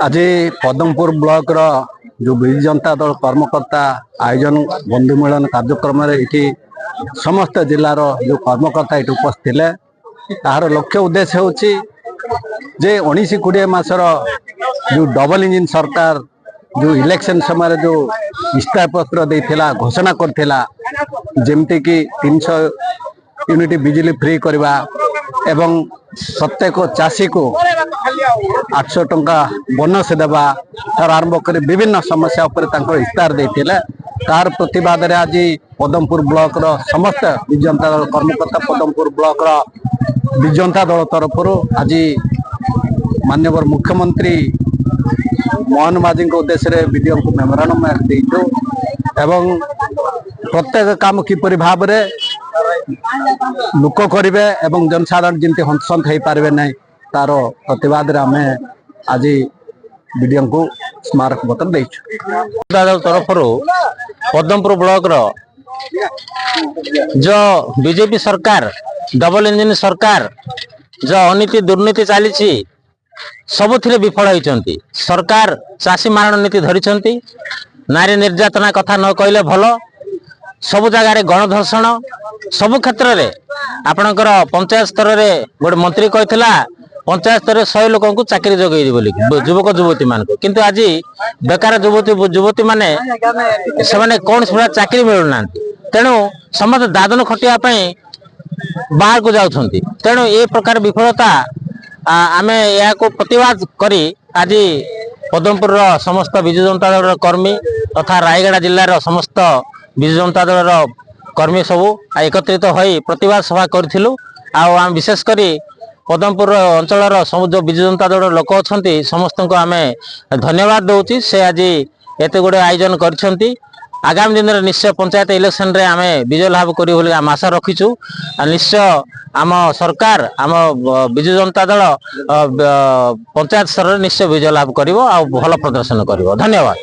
आज पदमपुर ब्लॉक रो जो विजु जनता दल कर्मकर्ता आयोजन बंधु मिलन कार्यक्रम समस्त जिलार जो कर्मकर्ता ये उपस्थित तार लक्ष्य उद्देश्य होची जे 19-20 मासर जो डबल इंजिन सरकार जो इलेक्शन समय जो इस्तीफा पत्र देथिला घोषणा करथिला जेमती कि 300 यूनिट बिजली फ्री करवा एवं प्रत्येक चाषी को 800 टंका बोनस देवा तार आरंभ कर विभिन्न समस्या उपर इस्तार देथिले तार प्रतिवाद आज पदमपुर ब्लॉक रो समस्त विजु जनता दल कर्मकर्ता पदमपुर ब्लॉक रो विजु जनता दल तरफ आज माननीय मुख्यमंत्री मोहन माझी उद्देश्य वीडियो को मेमोरांडम देचु एवं प्रत्येक काम किपरि भाव रे लोक करेंगे एवं जनसाधारण जमी हंसंत हो पारे ना तार प्रतिवाद आम आज वीडियो को स्मारक पत्र देचु दल तरफ पदमपुर ब्लॉक रो जो बीजेपी सरकार डबल इंजिन सरकार जो अनीति दुर्नीति चली सबुथिरे विफल होती सरकार चाषी मारण नीति धरी नारी निर्यातना कथा न कहले भल सबु जगार गणधर्षण सबु क्षेत्र में आपणकर पंचायत स्तर में गोटे मंत्री कहला पंचायत स्तर 100 लोक को चाकरी जगेदी बोली युवक युवती मान किंतु आज बेकार युवती माने से कौन से चाकरी मिलूना तेणु समस्त दादन खटियापी बाहर को जाऊँ तेणु ये प्रकार विफलता आम या प्रतिवाद करी आज पदमपुर समस्त विजु जनता दल कर्मी तथा रायगढ़ जिलार समस्त विजु जनता दल कर्मी सबू एकत्रित हो प्रतिवाद सभा करूँ आम विशेषकर पदमपुर अंचल जो विजु जनता दल लोक अच्छा समस्त को आम धन्यवाद दौची से आज एत गुड़े आयोजन कर आगामी दिन में निश्चय पंचायत इलेक्शन रे आम विजय लाभ करूँ आम आशा रखीचु निश्चय आम सरकार आम विजु जनता दल पंचायत स्तर में निश्चय विजय लाभ कर भल प्रदर्शन कर धन्यवाद।